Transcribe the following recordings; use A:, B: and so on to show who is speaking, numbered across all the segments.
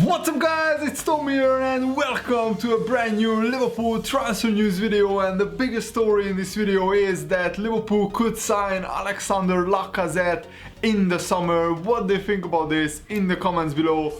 A: What's up guys, it's Tom here and welcome to a brand new Liverpool transfer news video. And the biggest story in this video is that Liverpool could sign Alexander Lacazette in the summer. What do you think about this? In the comments below.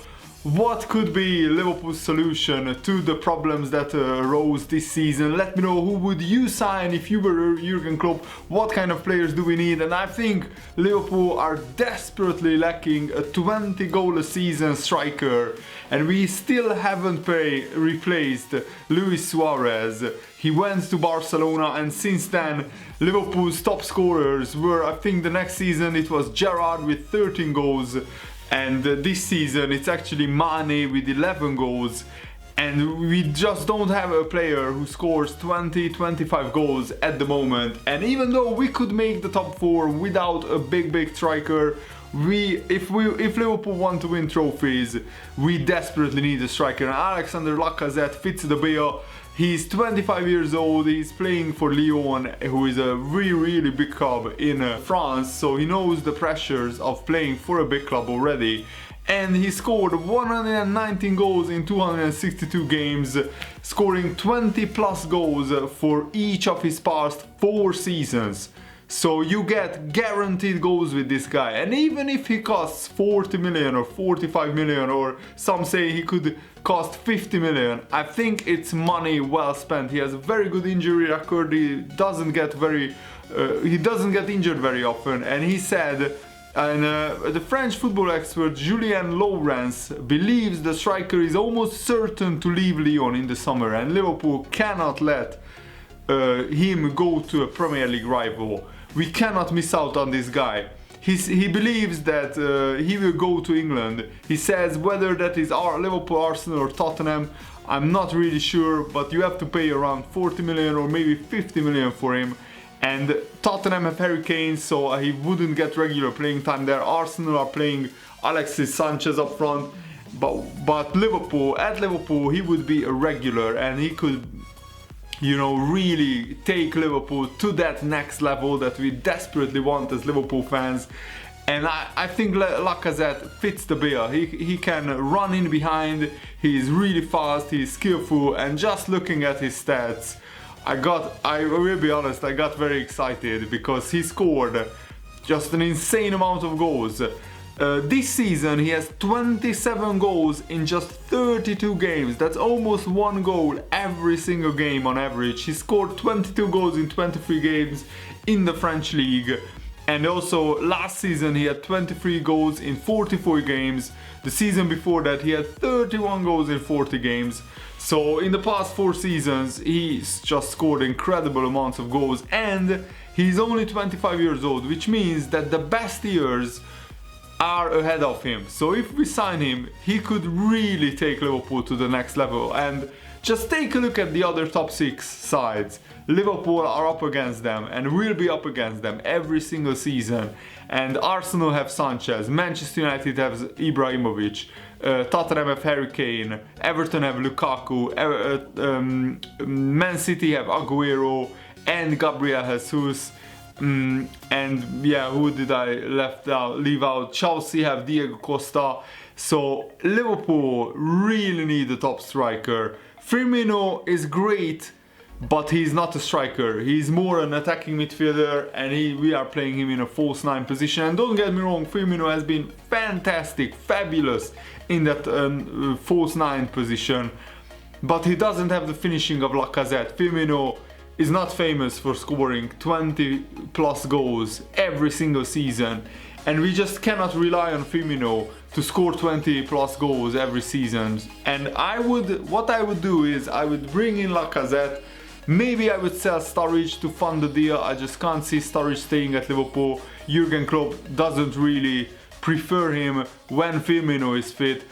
A: What could be Liverpool's solution to the problems that arose this season? Let me know, who would you sign if you were Jurgen Klopp? What kind of players do we need? And I think Liverpool are desperately lacking a 20-goal a season striker. And we still haven't replaced Luis Suarez. He went to Barcelona, and since then Liverpool's top scorers were, I think the next season it was Gerrard with 13 goals. And this season it's actually Mane with 11 goals, and we just don't have a player who scores 20-25 goals at the moment. And even though we could make the top 4 without a big striker, if Liverpool want to win trophies, we desperately need a striker. And Alexander Lacazette fits the bill. He's 25 years old, he's playing for Lyon, who is a really big club in France, so he knows the pressures of playing for a big club already. And he scored 119 goals in 262 games, scoring 20 plus goals for each of his past 4 seasons. So you get guaranteed goals with this guy. And even if he costs 40 million or 45 million, or some say he could cost 50 million, I think it's money well spent. He has a very good injury record. He doesn't get injured very often. And he said, and the French football expert Julien Laurens believes the striker is almost certain to leave Lyon in the summer, and Liverpool cannot let him go to a Premier League rival. We cannot miss out on this guy. He believes that he will go to England. He says whether that is Liverpool, Arsenal or Tottenham, I'm not really sure, but you have to pay around 40 million or maybe 50 million for him. And Tottenham have Harry Kane, so he wouldn't get regular playing time there. Arsenal are playing Alexis Sanchez up front, but Liverpool he would be a regular, and he could, you know, really take Liverpool to that next level that we desperately want as Liverpool fans. And I think Lacazette fits the bill. He can run in behind, he's really fast, he's skillful, and just looking at his stats, I will be honest, I got very excited because he scored just an insane amount of goals. This season he has 27 goals in just 32 games. That's almost 1 goal every single game on average. He scored 22 goals in 23 games in the French league. And also last season he had 23 goals in 44 games. The season before that he had 31 goals in 40 games. So in the past 4 seasons he's just scored incredible amounts of goals, and he's only 25 years old, which means that the best years are ahead of him. So if we sign him, he could really take Liverpool to the next level. And just take a look at the other top 6 sides. Liverpool are up against them and will be up against them every single season. And Arsenal have Sanchez, Manchester United have Ibrahimovic, Tottenham have Harry Kane, Everton have Lukaku, Man City have Aguero and Gabriel Jesus. And yeah, who did I leave out? Chelsea have Diego Costa. So Liverpool really need a top striker. Firmino is great, but he's not a striker. He's more an attacking midfielder, and we are playing him in a false 9 position. And don't get me wrong, Firmino has been fantastic, fabulous in that false 9 position, but he doesn't have the finishing of Lacazette. Firmino is not famous for scoring 20 plus goals every single season, and we just cannot rely on Firmino to score 20 plus goals every season. And what I would do is I would bring in Lacazette. Maybe I would sell Sturridge to fund the deal. I just can't see Sturridge staying at Liverpool. Jurgen Klopp doesn't really prefer him when Firmino is fit.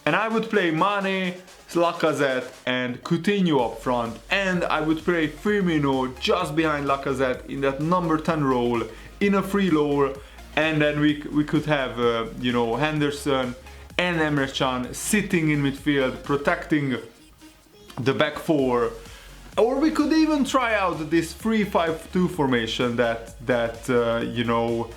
A: And I would play Mane, Lacazette and Coutinho up front, and I would play Firmino just behind Lacazette in that number 10 role in a free role. And then we could have you know, Henderson and Emre Can sitting in midfield protecting the back 4. Or we could even try out this 3-5-2 formation you know,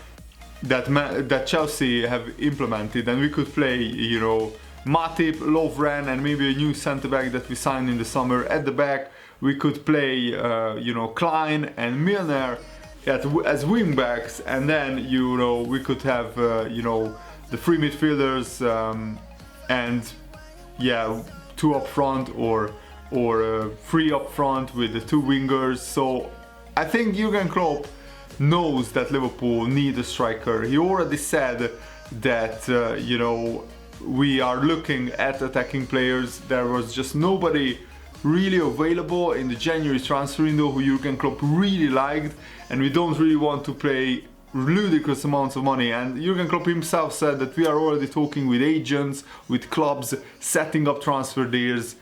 A: that Chelsea have implemented, and we could play, you know, Matip, Lovren, and maybe a new centre-back that we signed in the summer. At the back, we could play, you know, Klein and Milner as wing-backs, and then, you know, we could have, you know, the three midfielders, and, yeah, two up front, or three up front with the two wingers. So I think Jurgen Klopp knows that Liverpool need a striker. He already said that, you know, we are looking at attacking players. There was just nobody really available in the January transfer window who Jurgen Klopp really liked, and we don't really want to pay ludicrous amounts of money. And Jurgen Klopp himself said that we are already talking with agents, with clubs, setting up transfer deals.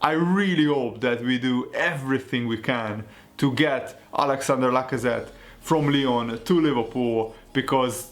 A: I really hope that we do everything we can to get Alexander Lacazette from Lyon to Liverpool, because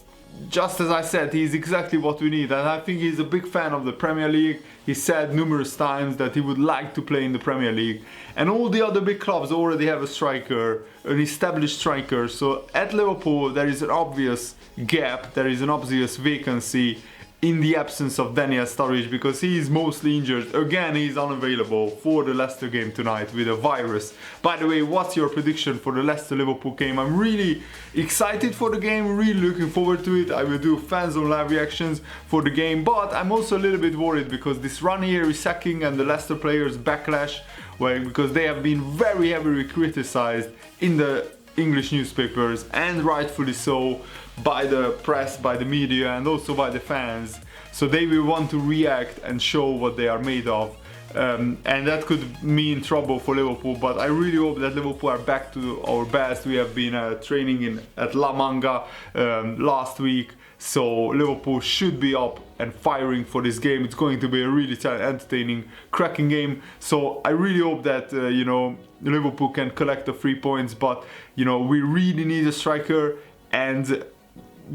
A: just as I said, he's exactly what we need, and I think he's a big fan of the Premier League. He said numerous times that he would like to play in the Premier League, and all the other big clubs already have a striker, an established striker. So at Liverpool there is an obvious gap, there is an obvious vacancy in the absence of Daniel Sturridge, because he is mostly injured. Again, he's unavailable for the Leicester game tonight with a virus. By the way, what's your prediction for the Leicester-Liverpool game? I'm really excited for the game, really looking forward to it. I will do Fanzone live reactions for the game, but I'm also a little bit worried because this Ranieri sacking and the Leicester players' backlash, because they have been very heavily criticized in the English newspapers, and rightfully so, by the press, by the media, and also by the fans. So they will want to react and show what they are made of, and that could mean trouble for Liverpool. But I really hope that Liverpool are back to our best. We have been training at La Manga last week, so Liverpool should be up and firing for this game. It's going to be a really entertaining, cracking game. So I really hope that you know, Liverpool can collect the 3 points. But you know, we really need a striker, and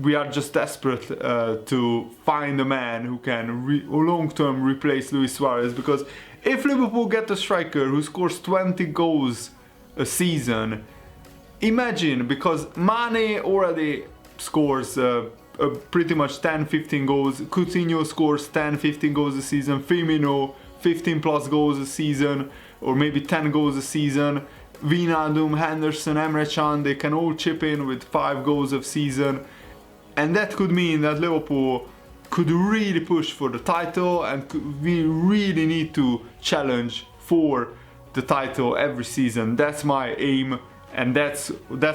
A: we are just desperate to find a man who can long-term replace Luis Suarez. Because if Liverpool get a striker who scores 20 goals a season, imagine, because Mane already scores pretty much 10-15 goals, Coutinho scores 10-15 goals a season, Firmino 15 plus goals a season, or maybe 10 goals a season, Wijnaldum, Henderson, Emre Can, they can all chip in with 5 goals a season. And that could mean that Liverpool could really push for the title, and we really need to challenge for the title every season. That's my aim, and that's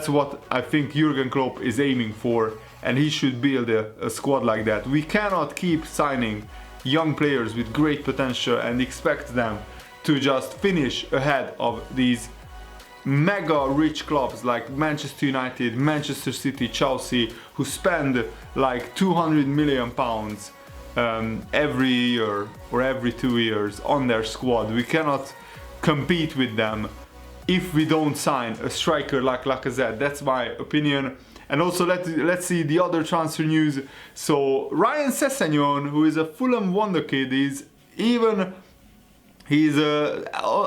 A: what I think Jurgen Klopp is aiming for, and he should build a squad like that. We cannot keep signing young players with great potential and expect them to just finish ahead of these mega rich clubs like Manchester United, Manchester City, Chelsea, who spend like 200 million pounds every year or every 2 years on their squad. We cannot compete with them if we don't sign a striker like Lacazette. That's my opinion. And also let's see the other transfer news. So Ryan Sessegnon, who is a Fulham wonderkid, he's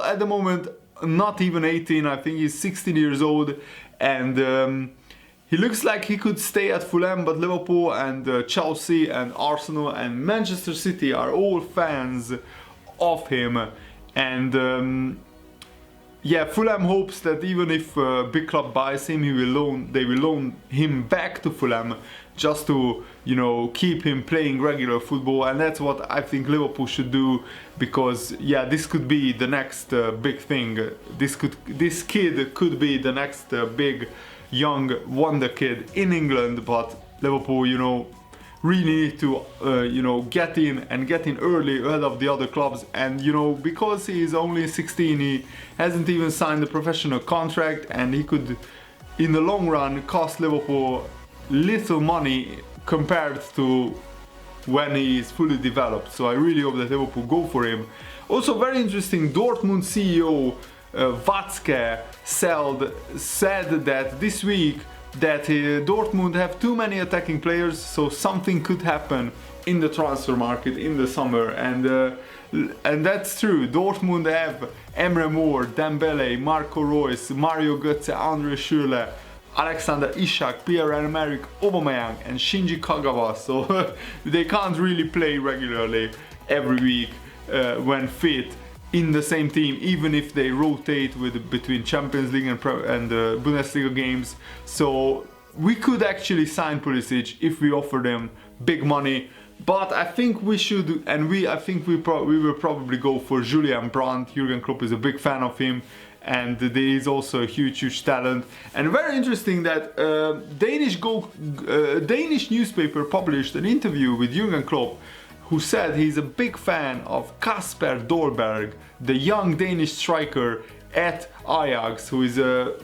A: at the moment not even 18, I think he's 16 years old, and he looks like he could stay at Fulham, but Liverpool and Chelsea and Arsenal and Manchester City are all fans of him. And yeah, Fulham hopes that even if a big club buys him, they will loan him back to Fulham, just to, you know, keep him playing regular football. And that's what I think Liverpool should do, because yeah, this could be the next big thing. This kid could be the next big young wonder kid in England. But Liverpool, you know, really need to you know, get in early ahead of the other clubs. And you know, because he is only 16, he hasn't even signed a professional contract, and he could in the long run cost Liverpool little money compared to when he is fully developed. So I really hope that Liverpool go for him. Also very interesting, Dortmund CEO Watzke said that this week that Dortmund have too many attacking players, so something could happen in the transfer market in the summer, and that's true. Dortmund have Emre Mor, Dembele, Marco Reus, Mario Götze, Andre Schürrle, Alexander Isak, Pierre-Emerick Aubameyang and Shinji Kagawa, so they can't really play regularly. every week when fit in the same team, even if they rotate between Champions League and Bundesliga games. So we could actually sign Pulisic if we offered him big money. But I think we should, and I think we will probably go for Julian Brandt. Jurgen Klopp is a big fan of him, and there is also a huge talent. And very interesting that Danish newspaper published an interview with Jurgen Klopp, who said he's a big fan of Kasper Dolberg, the young Danish striker at Ajax, who is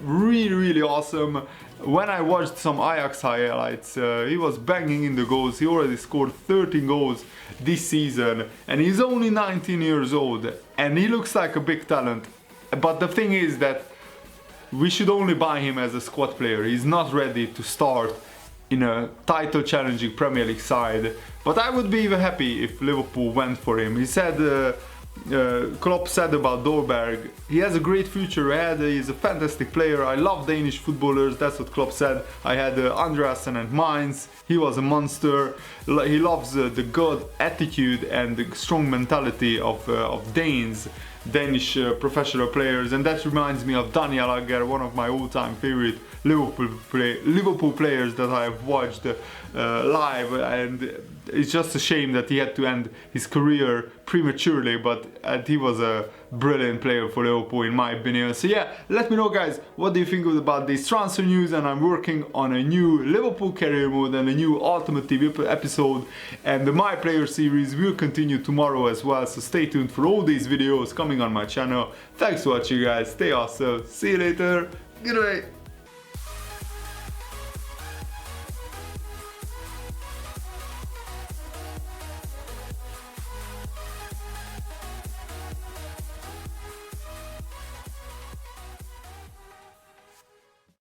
A: really awesome. When I watched some Ajax highlights, he was banging in the goals. He already scored 13 goals this season, and he's only 19 years old, and he looks like a big talent. But the thing is that we should only buy him as a squad player. He's not ready to start in a title challenging Premier League side. But I would be even happy if Liverpool went for him. He said, Klopp said about Dolberg, he has a great future ahead, he's a fantastic player, I love Danish footballers, that's what Klopp said. I had Andreasen and Mainz, he was a monster. He loves the good attitude and the strong mentality of Danish professional players, and that reminds me of Daniel Agger, one of my all-time favorite Liverpool players that I have watched live, and it's just a shame that he had to end his career prematurely, but he was a brilliant player for Liverpool in my opinion. So yeah, let me know guys, what do you think about this transfer news? And I'm working on a new Liverpool career mode and a new Ultimate TV episode, and the My Player series will continue tomorrow as well, so stay tuned for all these videos coming on my channel. Thanks for watching guys, stay awesome, see you later, good night.